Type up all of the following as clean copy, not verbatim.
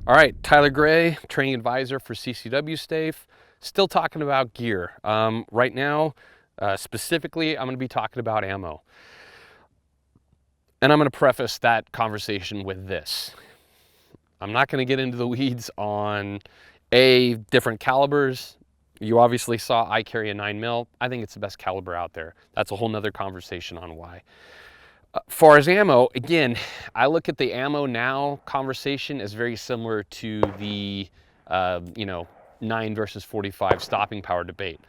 All right, Tyler Gray, training advisor for CCW Staff. Still talking about gear. Right now, specifically, I'm going to be talking about ammo. And I'm going to preface that conversation with this. I'm not going to get into the weeds on different calibers. You obviously saw I carry a 9mm. I think it's the best caliber out there. That's a whole nother conversation on why. Far as ammo, again, I look at the ammo now conversation as very similar to the 9 versus 45 stopping power debate.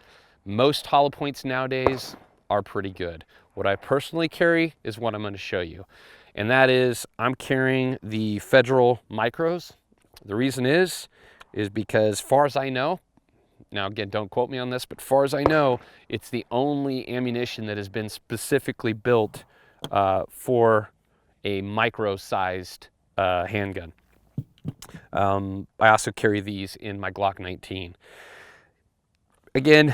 Most hollow points nowadays are pretty good. What I personally carry is what I'm going to show you, and that is I'm carrying the Federal Micros. The reason is because far as I know, now again, don't quote me on this, but far as I know, it's the only ammunition that has been specifically built for a micro-sized handgun. I also carry these in my Glock 19. Again,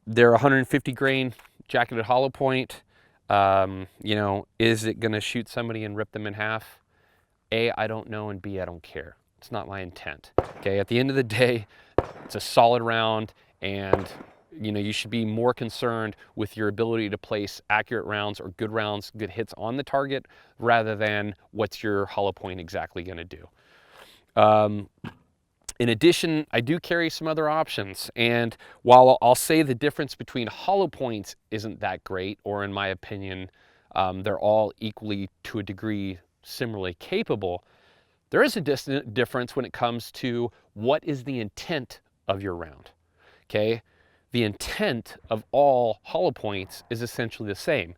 they're 150 grain jacketed hollow point. Is it going to shoot somebody and rip them in half? A, I don't know, and B, I don't care. It's not my intent. Okay, at the end of the day, it's a solid round, and you should be more concerned with your ability to place accurate rounds or good rounds, good hits on the target, rather than what's your hollow point exactly going to do. In addition, I do carry some other options, and while I'll say the difference between hollow points isn't that great, or in my opinion, they're all equally to a degree similarly capable, there is a difference when it comes to what is the intent of your round. Okay, the intent of all hollow points is essentially the same.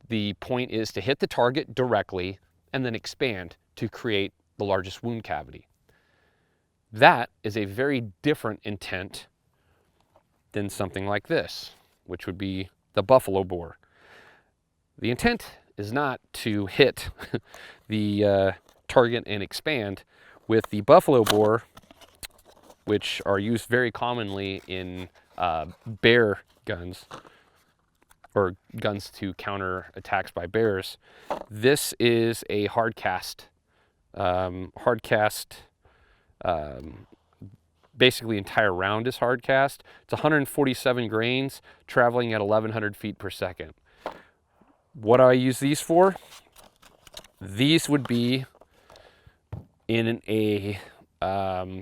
The point is to hit the target directly and then expand to create the largest wound cavity. That is a very different intent than something like this, which would be the buffalo bore. The intent is not to hit the target and expand. With the buffalo bore, which are used very commonly in bear guns, or guns to counter attacks by bears, this is a hard cast. Basically entire round is hard cast. It's 147 grains, traveling at 1,100 feet per second. What do I use these for? These would be in a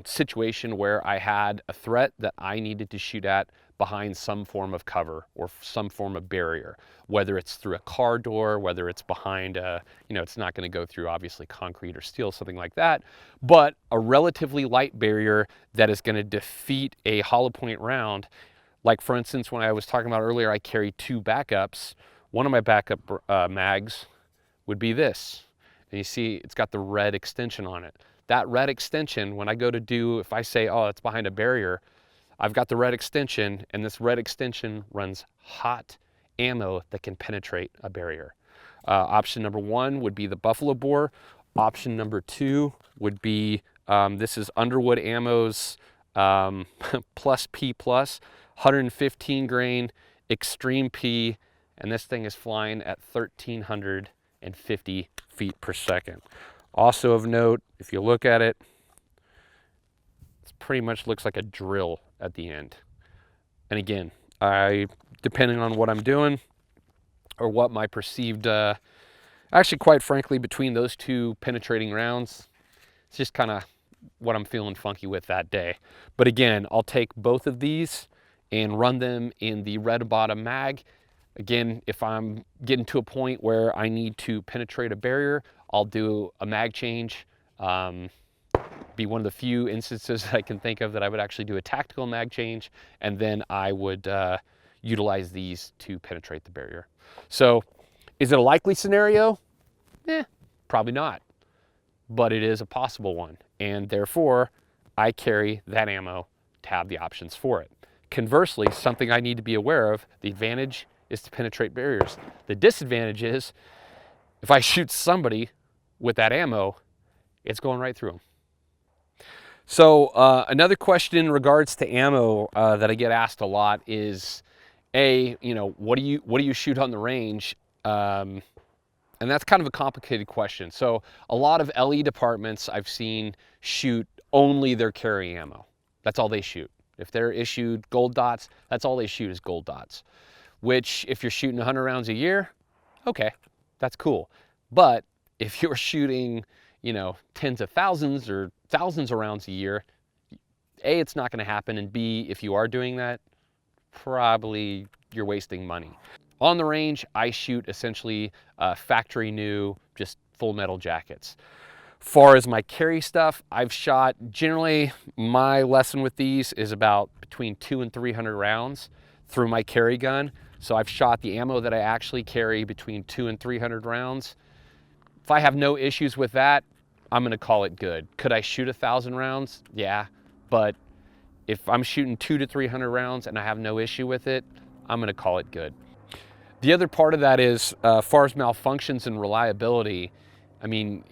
situation where I had a threat that I needed to shoot at behind some form of cover or some form of barrier, whether it's through a car door, whether it's behind it's not going to go through obviously concrete or steel, something like that, but a relatively light barrier that is going to defeat a hollow point round. Like for instance, when I was talking about earlier, I carry 2 backups. One of my backup mags would be this, and you see it's got the red extension on it. That red extension, when I go to do, if I say, oh, it's behind a barrier, I've got the red extension, and this red extension runs hot ammo that can penetrate a barrier. Option number 1 would be the buffalo bore. Option number 2 would be, this is Underwood Ammo's plus P plus, 115 grain, extreme P, and this thing is flying at 1,350 feet per second. Also of note, if you look at it, it pretty much looks like a drill at the end. And again, depending on what I'm doing or what my perceived, actually quite frankly, between those 2 penetrating rounds, it's just kind of what I'm feeling funky with that day. But again, I'll take both of these and run them in the red bottom mag. Again, if I'm getting to a point where I need to penetrate a barrier, I'll do a mag change. Be one of the few instances that I can think of that I would actually do a tactical mag change, and then I would utilize these to penetrate the barrier. So is it a likely scenario? Probably not, but it is a possible one, and therefore I carry that ammo to have the options for it. Conversely, something I need to be aware of, the advantage is to penetrate barriers. The disadvantage is if I shoot somebody with that ammo, it's going right through them. So another question in regards to ammo that I get asked a lot is, what do you shoot on the range? And that's kind of a complicated question. So a lot of LE departments I've seen shoot only their carry ammo. That's all they shoot. If they're issued gold dots, that's all they shoot is gold dots. Which, if you're shooting 100 rounds a year, okay, that's cool. But if you're shooting, you know, tens of thousands or thousands of rounds a year, A, it's not going to happen, and B, if you are doing that, probably you're wasting money. On the range, I shoot essentially factory new, just full metal jackets. Far as my carry stuff, I've shot, generally my lesson with these is about between 200 and 300 rounds through my carry gun. So I've shot the ammo that I actually carry between 200 and 300 rounds. If I have no issues with that, I'm gonna call it good. Could I shoot 1,000 rounds? Yeah, but if I'm shooting 200 to 300 rounds and I have no issue with it, I'm gonna call it good. The other part of that is, as far as malfunctions and reliability, I mean,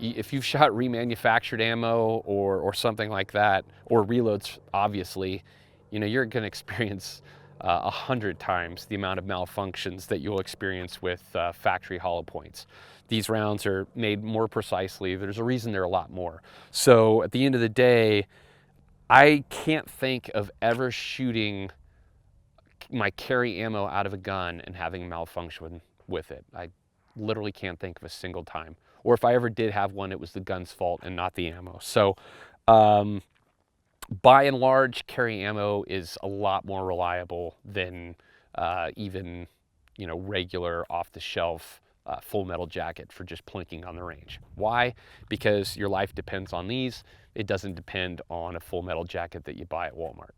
if you've shot remanufactured ammo or something like that, or reloads, obviously, you know, you're gonna experience 100 times the amount of malfunctions that you'll experience with factory hollow points. These rounds are made more precisely. There's a reason they're a lot more. So at the end of the day, I can't think of ever shooting my carry ammo out of a gun and having a malfunction with it. I literally can't think of a single time. Or if I ever did have one, it was the gun's fault and not the ammo. So by and large, carry ammo is a lot more reliable than even, you know, regular off-the-shelf full metal jacket for just plinking on the range. Why? Because your life depends on these. It doesn't depend on a full metal jacket that you buy at Walmart.